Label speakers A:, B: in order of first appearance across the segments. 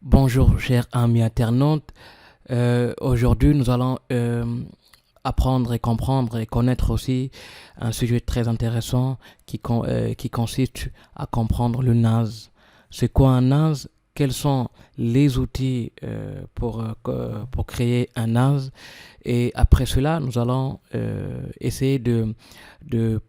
A: Bonjour, chers amis internautes. Aujourd'hui, nous allons apprendre et comprendre et connaître aussi un sujet très intéressant qui consiste à comprendre le NAS. C'est quoi un NAS? Quels sont les outils pour créer un NAS? Et après cela, nous allons essayer de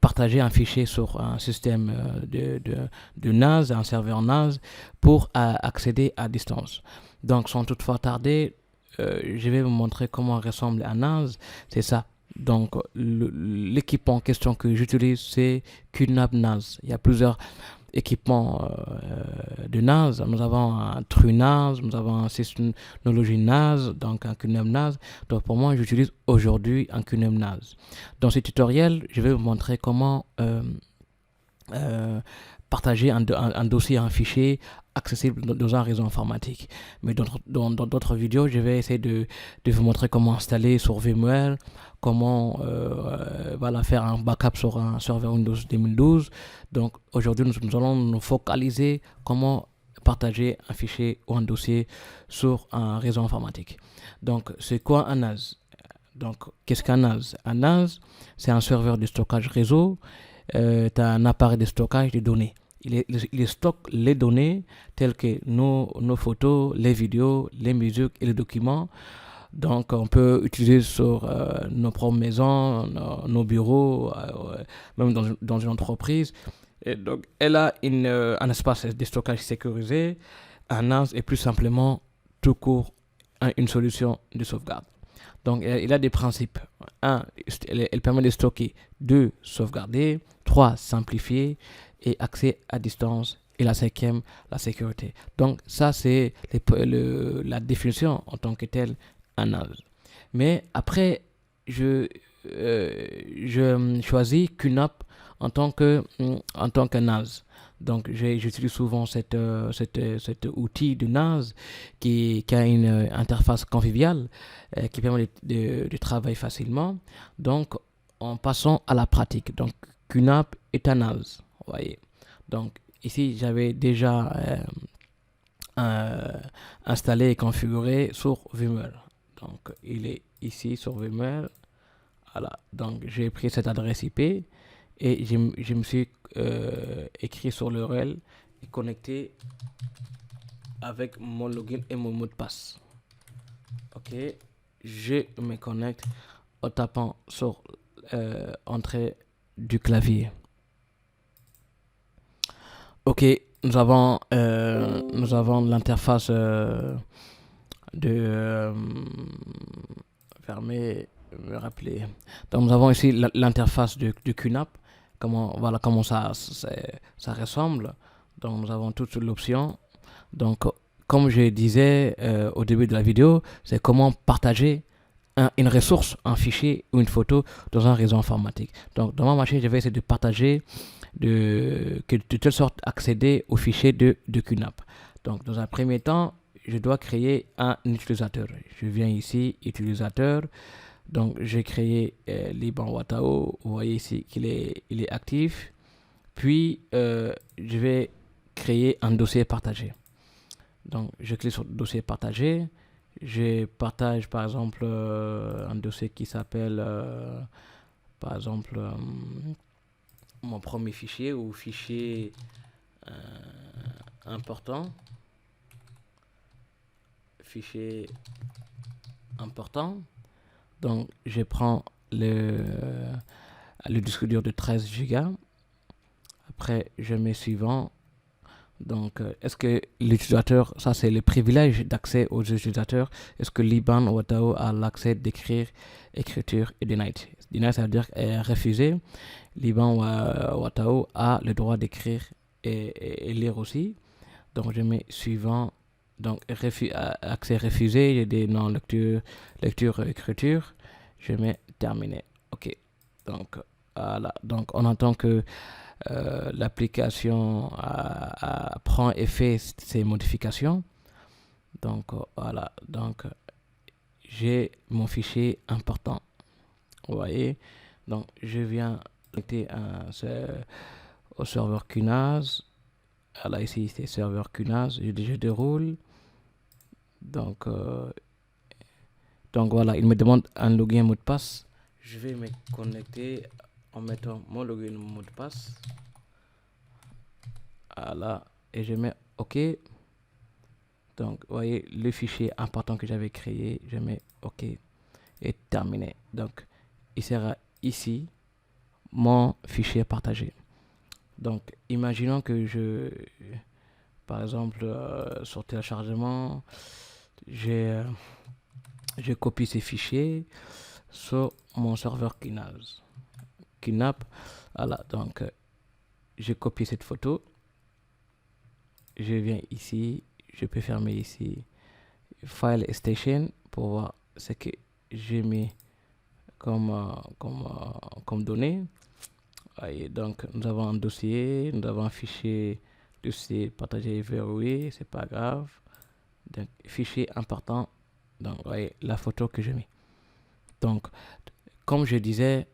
A: partager un fichier sur un système de NAS, un serveur NAS, pour accéder à distance. Donc, sans toutefois tarder, je vais vous montrer comment ressemble un NAS. C'est ça. Donc, l'équipement en question que j'utilise, c'est QNAP NAS. Il y a plusieurs équipements de NAS. Nous avons un TrueNAS, nous avons un Synology NAS, donc un QNAP NAS. Donc, pour moi, j'utilise aujourd'hui un QNAP NAS. Dans ce tutoriel, je vais vous montrer comment euh, partager un dossier, un fichier accessible dans un réseau informatique. Mais dans d'autres vidéos, je vais essayer de vous montrer comment installer sur VMware, comment voilà, faire un backup sur un serveur Windows 2012. Donc aujourd'hui, nous allons nous focaliser comment partager un fichier ou un dossier sur un réseau informatique. Donc c'est quoi un NAS? Donc qu'est-ce qu'un NAS? Un NAS, c'est un serveur de stockage réseau. Tu as un appareil de stockage de données. Il stocke les données telles que nos photos, les vidéos, les musiques et les documents. Donc, on peut utiliser sur nos propres maisons, nos bureaux, même dans une entreprise. Et donc, elle a un espace de stockage sécurisé. Un NAS est plus simplement tout court une solution de sauvegarde. Donc, il a des principes. Un, elle permet de stocker. Deux, sauvegarder. Trois, simplifier. Et accès à distance. Et la cinquième, la sécurité. Donc, ça, c'est la définition en tant que telle un NAS. Mais après, je choisis QNAP en tant que NAS. Donc, j'utilise souvent cet outil de NAS qui a une interface conviviale qui permet de travailler facilement. Donc, en passant à la pratique. Donc, QNAP est un NAS. Vous voyez. Donc, ici, j'avais déjà installé et configuré sur VMware. Donc, il est ici sur VMware. Voilà. Donc, j'ai pris cette adresse IP et je me suis écrit sur l'URL et connecté avec mon login et mon mot de passe. Ok, je me connecte en tapant sur entrée du clavier. Ok, nous avons l'interface de fermer, me rappeler. Donc nous avons ici l'interface de QNAP. Voilà comment ça ressemble. Donc nous avons toute l'option. Donc comme je disais au début de la vidéo, c'est comment partager une ressource, un fichier ou une photo dans un réseau informatique. Donc dans ma machine, je vais essayer de partager de telle sorte accéder au fichier de QNAP. Donc dans un premier temps, je dois créer un utilisateur. Je viens ici, utilisateur. Donc j'ai créé Liban Watao. Vous voyez ici qu'il est actif. Puis je vais créer un dossier partagé. Donc je clique sur dossier partagé. Je partage par exemple un dossier qui s'appelle par exemple mon premier fichier ou fichier important. Fichier important. Donc je prends le disque dur de 13 Go. Après je mets suivant. Donc, est-ce que l'utilisateur, ça c'est le privilège d'accès aux utilisateurs, est-ce que Liban Watao a l'accès d'écrire, écriture et denied? Denied, ça veut dire refuser. Liban Watao a le droit d'écrire et lire aussi. Donc, je mets suivant. Donc, accès refusé, j'ai des non lecture, écriture. Je mets terminé. OK. Donc, voilà. Donc, on entend que l'application prend et fait ces modifications. Donc voilà, donc j'ai mon fichier important. Vous voyez, donc je viens connecter au serveur QNAS. Voilà, ici c'est serveur QNAS. Je déroule. Donc, euh, donc voilà, il me demande un login, un mot de passe. Je vais me connecter en mettant mon login, mon mot de passe. Voilà, et je mets OK. Donc, vous voyez, le fichier important que j'avais créé, je mets OK et terminé. Donc, il sera ici mon fichier partagé. Donc, imaginons que par exemple, sur téléchargement, j'ai je copie ces fichiers sur mon serveur QNAP. Voilà, donc je copie cette photo, je viens ici, je peux fermer ici File Station pour voir ce que j'ai mis comme données. Et donc nous avons un dossier, nous avons un fichier, dossier partagé verrouillé, c'est pas grave. Donc fichier important, donc voyez la photo que j'ai mis. Donc comme je disais,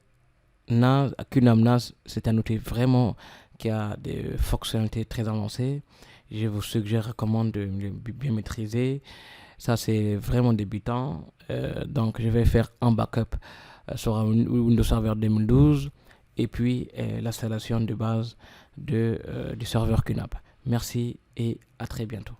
A: QNAP NAS, c'est un outil vraiment qui a des fonctionnalités très avancées. Je vous suggère, recommande de bien maîtriser. Ça, c'est vraiment débutant. Donc, je vais faire un backup sur un Windows Server 2012 et puis l'installation de base du serveur QNAP. Merci et à très bientôt.